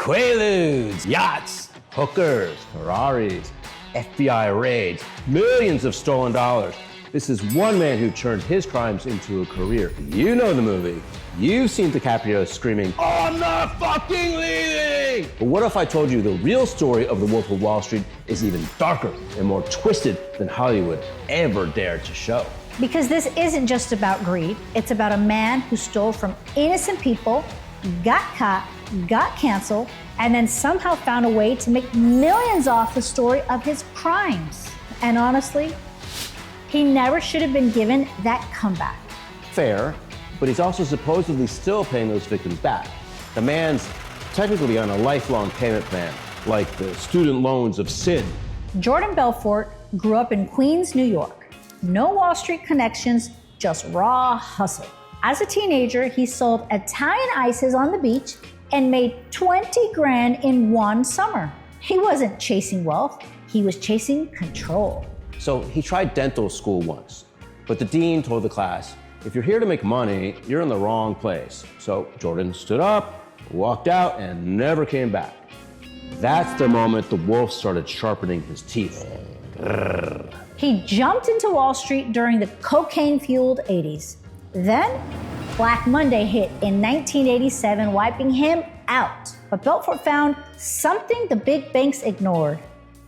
Quaaludes, yachts, hookers, Ferraris, FBI raids, millions of stolen dollars. This is one man who turned his crimes into a career. You know the movie. You've seen DiCaprio screaming, "I'm not fucking leaving!" But what if I told you the real story of the Wolf of Wall Street is even darker and more twisted than Hollywood ever dared to show? Because this isn't just about greed. It's about a man who stole from innocent people, got caught, got canceled, and then somehow found a way to make millions off the story of his crimes. And honestly, he never should have been given that comeback. Fair, but he's also supposedly still paying those victims back. The man's technically on a lifelong payment plan, like the student loans of sin. Jordan Belfort grew up in Queens, New York. No Wall Street connections, just raw hustle. As a teenager, he sold Italian ices on the beach and made 20 grand in one summer. He wasn't chasing wealth, he was chasing control. So he tried dental school once, but the dean told the class, if you're here to make money, you're in the wrong place. So Jordan stood up, walked out, and never came back. That's the moment the wolf started sharpening his teeth. He jumped into Wall Street during the cocaine-fueled 80s. Then, Black Monday hit in 1987, wiping him out. But Belfort found something the big banks ignored: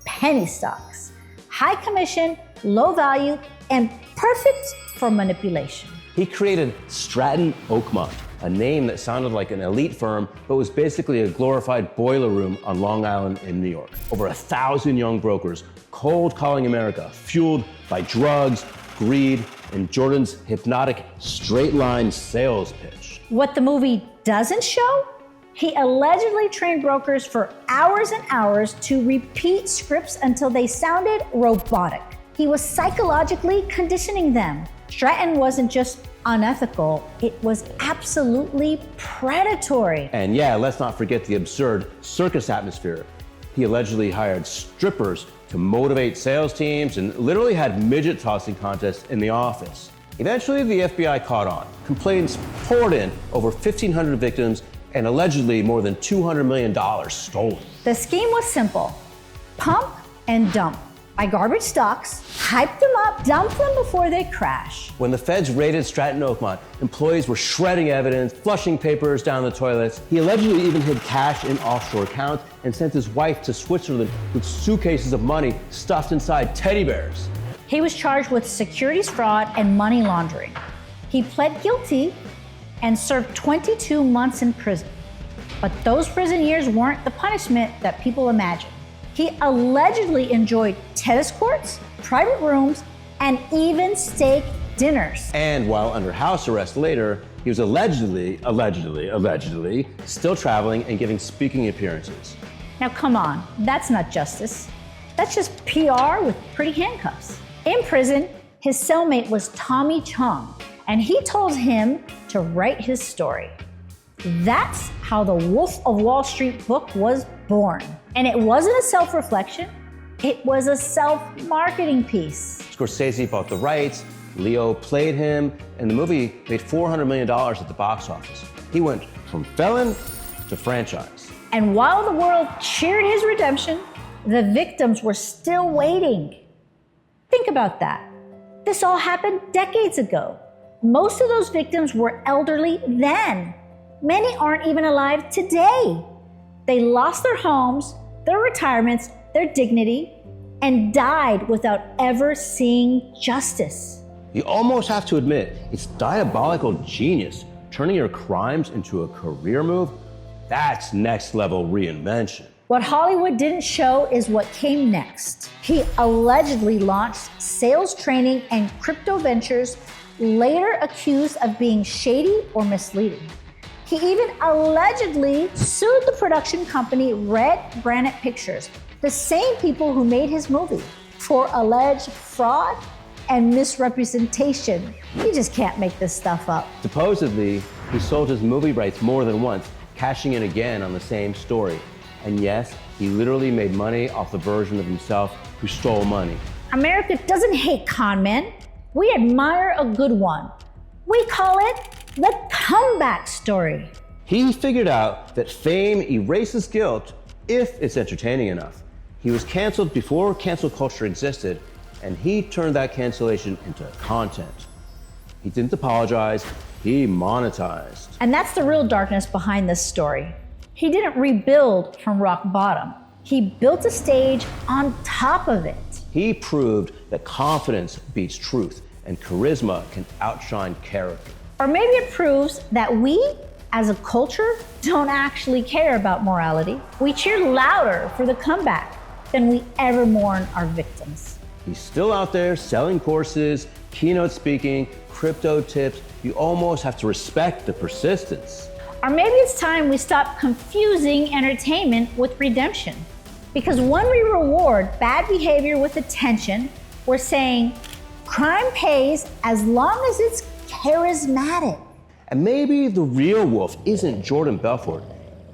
penny stocks. High commission, low value, and perfect for manipulation. He created Stratton Oakmont, a name that sounded like an elite firm, but was basically a glorified boiler room on Long Island in New York. Over 1,000 young brokers cold calling America, fueled by drugs, greed, and Jordan's hypnotic straight-line sales pitch. What the movie doesn't show? He allegedly trained brokers for hours and hours to repeat scripts until they sounded robotic. He was psychologically conditioning them. Stratton wasn't just unethical, it was absolutely predatory. And yeah, let's not forget the absurd circus atmosphere. He allegedly hired strippers to motivate sales teams and literally had midget tossing contests in the office. Eventually, the FBI caught on. Complaints poured in, over 1,500 victims, and allegedly more than $200 million stolen. The scheme was simple: pump and dump. Buy garbage stocks, hype them up, dump them before they crash. When the feds raided Stratton Oakmont, employees were shredding evidence, flushing papers down the toilets. He allegedly even hid cash in offshore accounts and sent his wife to Switzerland with suitcases of money stuffed inside teddy bears. He was charged with securities fraud and money laundering. He pled guilty and served 22 months in prison. But those prison years weren't the punishment that people imagine. He allegedly enjoyed tennis courts, private rooms, and even steak dinners. And while under house arrest later, he was allegedly still traveling and giving speaking appearances. Now come on, that's not justice. That's just PR with pretty handcuffs. In prison, his cellmate was Tommy Chung, and he told him to write his story. That's how the Wolf of Wall Street book was born. And it wasn't a self-reflection, it was a self-marketing piece. Scorsese bought the rights, Leo played him, and the movie made $400 million at the box office. He went from felon to franchise. And while the world cheered his redemption, the victims were still waiting. Think about that. This all happened decades ago. Most of those victims were elderly then. Many aren't even alive today. They lost their homes, their retirements, their dignity, and died without ever seeing justice. You almost have to admit, it's diabolical genius. Turning your crimes into a career move, that's next level reinvention. What Hollywood didn't show is what came next. He allegedly launched sales training and crypto ventures, later accused of being shady or misleading. He even allegedly sued the production company Red Granite Pictures, the same people who made his movie, for alleged fraud and misrepresentation. You just can't make this stuff up. Supposedly, he sold his movie rights more than once, cashing in again on the same story. And yes, he literally made money off the version of himself who stole money. America doesn't hate con men. We admire a good one. We call it the comeback story. He figured out that fame erases guilt if it's entertaining enough. He was canceled before cancel culture existed, and he turned that cancellation into content. He didn't apologize, he monetized. And that's the real darkness behind this story. He didn't rebuild from rock bottom. He built a stage on top of it. He proved that confidence beats truth and charisma can outshine character. Or maybe it proves that we, as a culture, don't actually care about morality. We cheer louder for the comeback than we ever mourn our victims. He's still out there selling courses, keynote speaking, crypto tips. You almost have to respect the persistence. Or maybe it's time we stop confusing entertainment with redemption. Because when we reward bad behavior with attention, we're saying crime pays as long as it's charismatic. And maybe the real wolf isn't Jordan Belfort.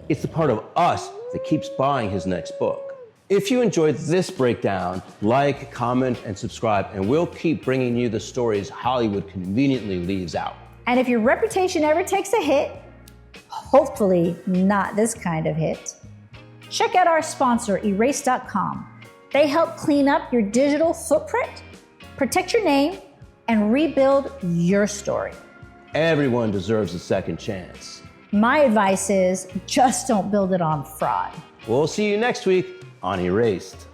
It's the part of us that keeps buying his next book. If you enjoyed this breakdown, like, comment, and subscribe, and we'll keep bringing you the stories Hollywood conveniently leaves out. And if your reputation ever takes a hit, hopefully not this kind of hit, check out our sponsor, Erase.com. They help clean up your digital footprint, protect your name, and rebuild your story. Everyone deserves a second chance. My advice is just don't build it on fraud. We'll see you next week on Erased.